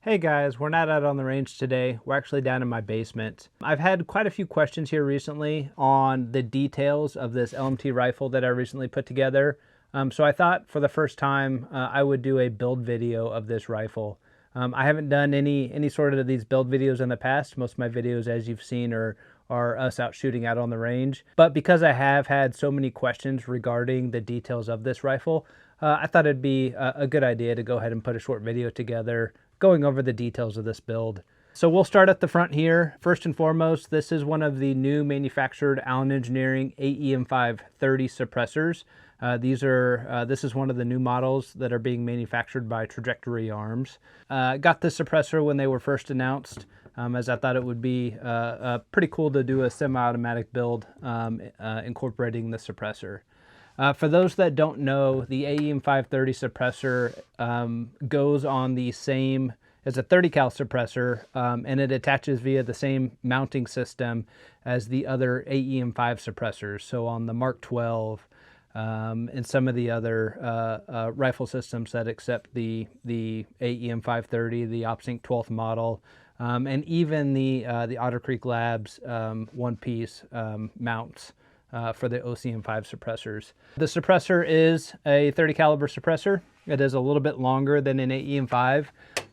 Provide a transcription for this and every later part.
Hey guys, we're not out on the range today. We're actually down in my basement. I've had quite a few questions here recently on the details of this LMT rifle that I recently put together. So I thought for the first time I would do a build video of this rifle. I haven't done any sort of these build videos in the past. Most of my videos, as you've seen, are us out shooting out on the range. But because I have had so many questions regarding the details of this rifle, I thought it'd be a good idea to go ahead and put a short video together going over the details of this build. So we'll start at the front here. First and foremost, this is one of the new manufactured Allen Engineering AEM5-30 suppressors. This is one of the new models that are being manufactured by Trajectory Arms. Got this suppressor when they were first announced, as I thought it would be pretty cool to do a semi-automatic build incorporating the suppressor. For those that don't know, the AEM5-30 suppressor goes on the same as a 30 cal suppressor, and it attaches via the same mounting system as the other AEM5 suppressors. So on the Mark 12 and some of the other rifle systems that accept the AEM5-30, the OpSync 12th model, and even the Otter Creek Labs one-piece mounts. For the OCM5 suppressors. The suppressor is a 30 caliber suppressor. It is a little bit longer than an AEM5.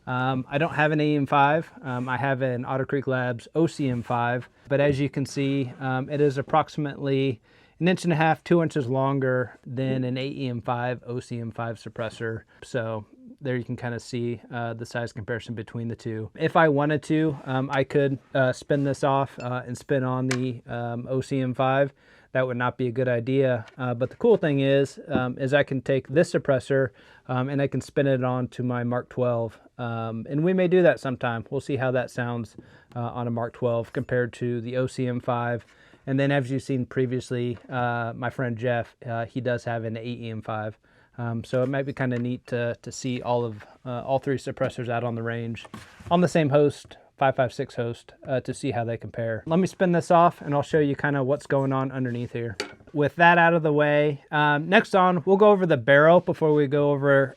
I don't have an AEM5. I have an Otter Creek Labs OCM5, but as you can see, it is approximately 1.5 inches, 2 inches longer than an AEM5 OCM5 suppressor. So there you can kind of see the size comparison between the two. If I wanted to, I could spin this off and spin on the OCM5. That would not be a good idea. But the cool thing is I can take this suppressor and I can spin it on to my Mark 12. And we may do that sometime. We'll see how that sounds on a Mark 12 compared to the OCM5. And then as you've seen previously, my friend Jeff, he does have an AEM5. So it might be kind of neat to see all three suppressors out on the range on the same host, 556 host, to see how they compare. Let me spin this off and I'll show you kind of what's going on underneath here. With that out of the way, next on, we'll go over the barrel before we go over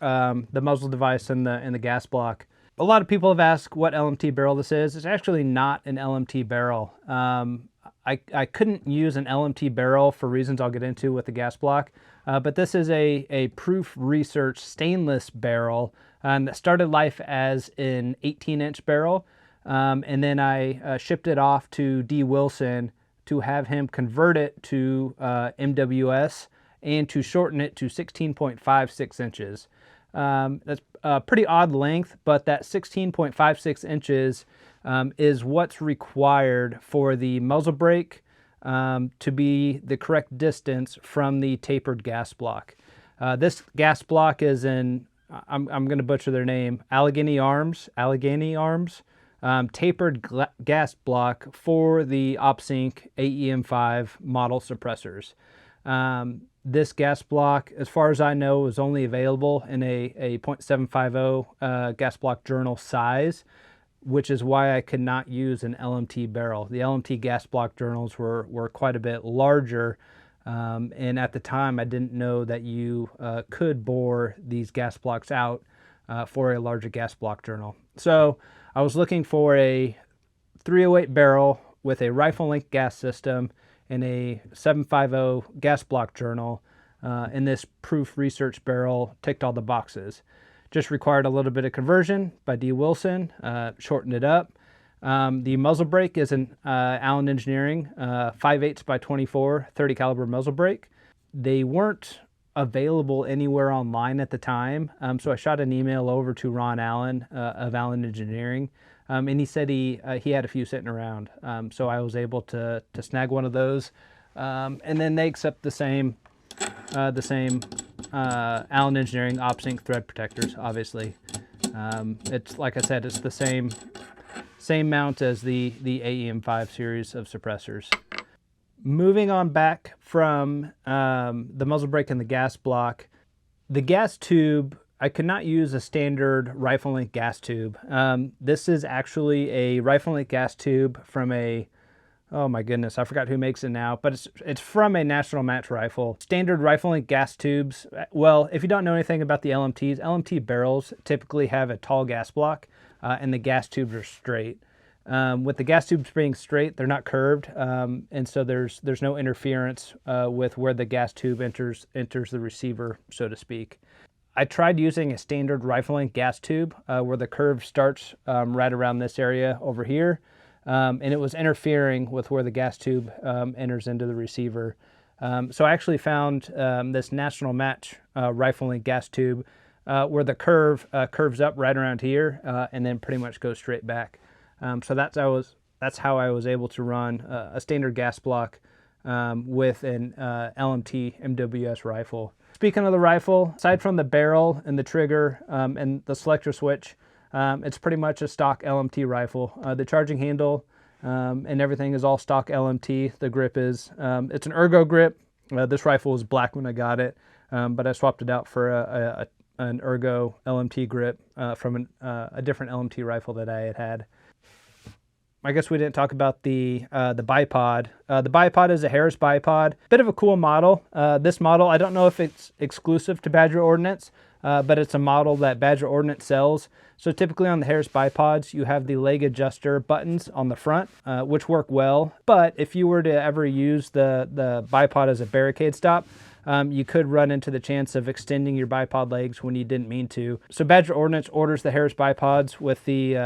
the muzzle device and the gas block. A lot of people have asked what LMT barrel this is. It's actually not an LMT barrel. I couldn't use an LMT barrel for reasons I'll get into with the gas block, but this is a Proof Research stainless barrel that started life as an 18-inch barrel. And then I shipped it off to D. Wilson to have him convert it to MWS and to shorten it to 16.56 inches. That's a pretty odd length, but that 16.56 inches is what's required for the muzzle brake to be the correct distance from the tapered gas block. This gas block is in, I'm going to butcher their name, Allegheny Arms. Tapered gas block for the OpSync AEM5 model suppressors. This gas block, as far as I know, is only available in a .750 gas block journal size, which is why I could not use an LMT barrel. The LMT gas block journals were quite a bit larger, and at the time I didn't know that you could bore these gas blocks out for a larger gas block journal. So I was looking for a 308 barrel with a rifle length gas system and a 750 gas block journal, and this Proof Research barrel ticked all the boxes. Just required a little bit of conversion by D. Wilson, shortened it up. The muzzle brake is an Allen Engineering 5/8 by 24 30 caliber muzzle brake. They weren't available anywhere online at the time, so I shot an email over to Ron Allen of Allen Engineering, and he said he had a few sitting around, so I was able to snag one of those, and then they accept the same Allen Engineering OpSync thread protectors. Obviously, it's like I said, it's the same mount as the AEM5 series of suppressors. Moving on back from the muzzle brake and the gas block, the gas tube, I could not use a standard rifle length gas tube. This is actually a rifle length gas tube from a Oh my goodness, I forgot who makes it now, but it's from a National Match rifle. Standard rifle length gas tubes. Well, if you don't know anything about the LMTs, LMT barrels typically have a tall gas block, and the gas tubes are straight. With the gas tubes being straight, they're not curved, and so there's no interference with where the gas tube enters the receiver, so to speak. I tried using a standard rifle length gas tube where the curve starts right around this area over here, and it was interfering with where the gas tube enters into the receiver. So I actually found this National Match rifle length gas tube where the curve curves up right around here and then pretty much goes straight back. So that's how I was able to run a standard gas block with an LMT MWS rifle. Speaking of the rifle, aside from the barrel and the trigger and the selector switch, it's pretty much a stock LMT rifle. The charging handle and everything is all stock LMT. The grip is, it's an ergo grip. This rifle was black when I got it, but I swapped it out for an ergo LMT grip from a different LMT rifle that I had. I guess we didn't talk about the bipod. The bipod is a Harris bipod. Bit of a cool model. This model, I don't know if it's exclusive to Badger Ordnance, but it's a model that Badger Ordnance sells. So typically on the Harris bipods, you have the leg adjuster buttons on the front, which work well. But if you were to ever use the bipod as a barricade stop, you could run into the chance of extending your bipod legs when you didn't mean to. So Badger Ordnance orders the Harris bipods with the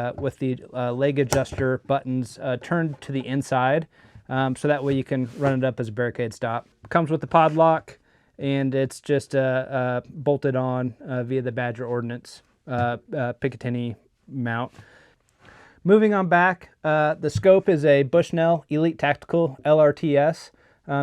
leg adjuster buttons turned to the inside, so that way you can run it up as a barricade stop. Comes with the pod lock, and it's just bolted on via the Badger Ordnance Picatinny mount. Moving on back, the scope is a Bushnell Elite Tactical LRTS.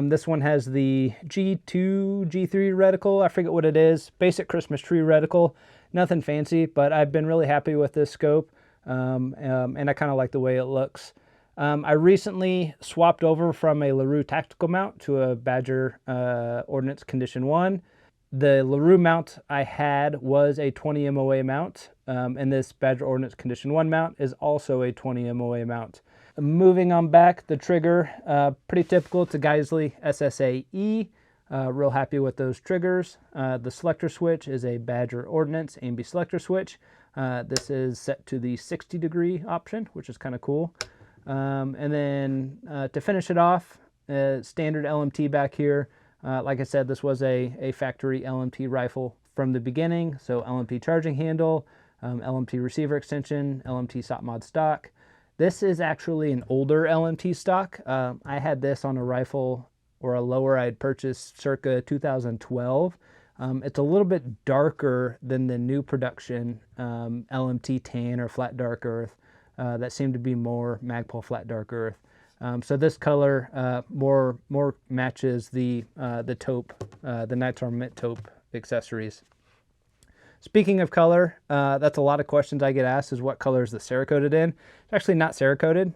This one has the G2, G3 reticle. I forget what it is. Basic Christmas tree reticle. Nothing fancy, but I've been really happy with this scope, and I kind of like the way it looks. I recently swapped over from a LaRue tactical mount to a Badger Ordnance Condition 1. The LaRue mount I had was a 20 MOA mount, and this Badger Ordnance Condition 1 mount is also a 20 MOA mount. Moving on back, the trigger, pretty typical. It's a Geisley SSAE. Real happy with those triggers. The selector switch is a Badger Ordnance ambi selector switch. This is set to the 60-degree option, which is kind of cool. And then to finish it off, standard LMT back here. Like I said, this was a factory LMT rifle from the beginning. So LMT charging handle, LMT receiver extension, LMT SOP mod stock. This is actually an older LMT stock. I had this on a rifle or a lower I had purchased circa 2012. It's a little bit darker than the new production LMT tan or flat dark earth that seemed to be more Magpul flat dark earth. So this color more matches the taupe, the Knights Armament taupe accessories. Speaking of color, that's a lot of questions I get asked is what color is the Cerakoted in? It's actually not Cerakoted.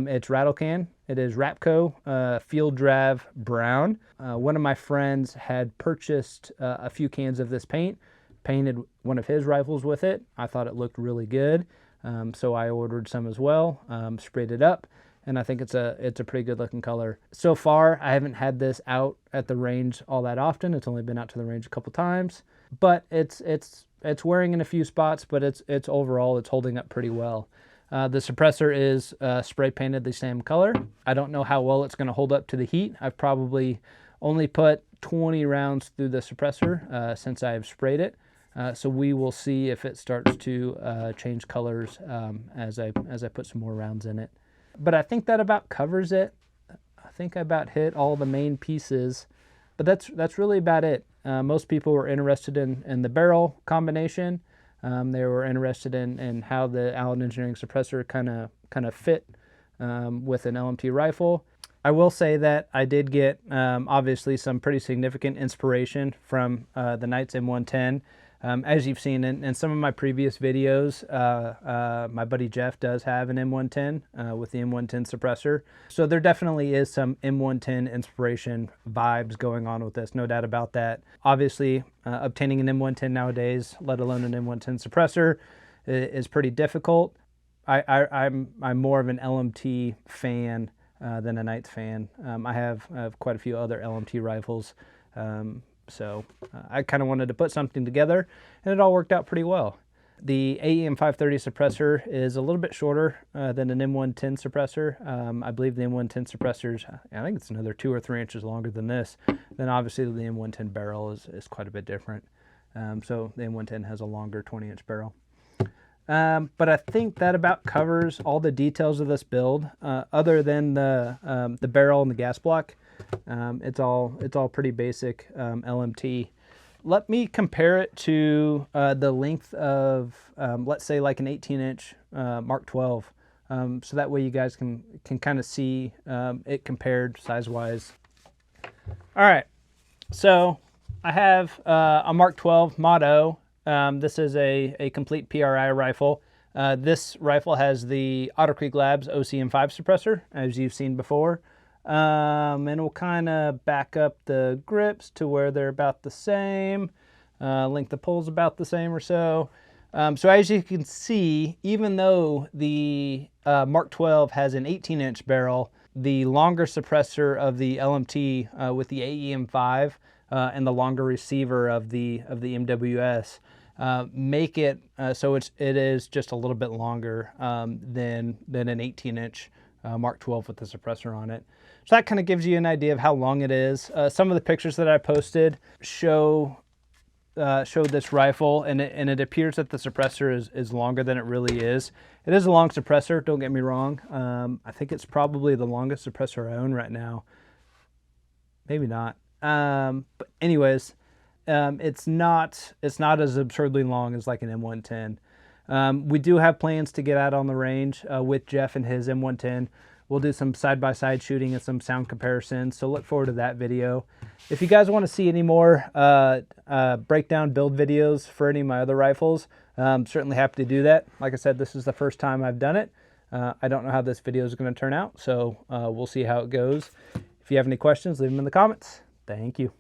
It's Rattlecan. It is Rapco Field Drav Brown. One of my friends had purchased a few cans of this paint, painted one of his rifles with it. I thought it looked really good, so I ordered some as well, sprayed it up, and I think it's a pretty good looking color. So far, I haven't had this out at the range all that often. It's only been out to the range a couple times, but it's wearing in a few spots, but it's overall it's holding up pretty well. The suppressor is spray painted the same color. I don't know how well it's going to hold up to the heat. I've probably only put 20 rounds through the suppressor since I've sprayed it. So we will see if it starts to change colors as I put some more rounds in it. But I think that about covers it. I think I about hit all the main pieces, but that's really about it. Most people were interested in the barrel combination. They were interested in how the Allen Engineering suppressor kind of fit with an LMT rifle. I will say that I did get obviously some pretty significant inspiration from the Knights M110. As you've seen in some of my previous videos, my buddy Jeff does have an M110 with the M110 suppressor. So there definitely is some M110 inspiration vibes going on with this, no doubt about that. Obviously, obtaining an M110 nowadays, let alone an M110 suppressor, is pretty difficult. I'm more of an LMT fan than a Knights fan. I have quite a few other LMT rifles, so I kind of wanted to put something together, and it all worked out pretty well. The AEM5-30 suppressor is a little bit shorter than an M110 suppressor. I believe the M110 suppressors, I think it's another 2 or 3 inches longer than this. Then obviously the M110 barrel is quite a bit different. So the M110 has a longer 20-inch barrel. But I think that about covers all the details of this build, other than the barrel and the gas block. It's all pretty basic LMT. Let me compare it to the length of, let's say, like an 18-inch Mark 12, so that way you guys can kind of see it compared size-wise. All right, so I have a Mark 12 Mod O. This is a complete PRI rifle. This rifle has the Otter Creek Labs OCM5 suppressor, as you've seen before. And we'll kind of back up the grips to where they're about the same. Length of pull's about the same or so. So as you can see, even though the Mark 12 has an 18-inch barrel, the longer suppressor of the LMT with the AEM5 and the longer receiver of the MWS make it so it is just a little bit longer than an 18-inch Mark 12 with the suppressor on it. So that kind of gives you an idea of how long it is. Some of the pictures that I posted show this rifle, and it appears that the suppressor is longer than it really is. It is a long suppressor, don't get me wrong. I think it's probably the longest suppressor I own right now. Maybe not. But anyways, it's not as absurdly long as like an M110. We do have plans to get out on the range with Jeff and his M110. We'll do some side-by-side shooting and some sound comparisons, so look forward to that video. If you guys want to see any more breakdown build videos for any of my other rifles, I'm certainly happy to do that. Like I said, this is the first time I've done it. I don't know how this video is going to turn out, so we'll see how it goes. If you have any questions, leave them in the comments. Thank you.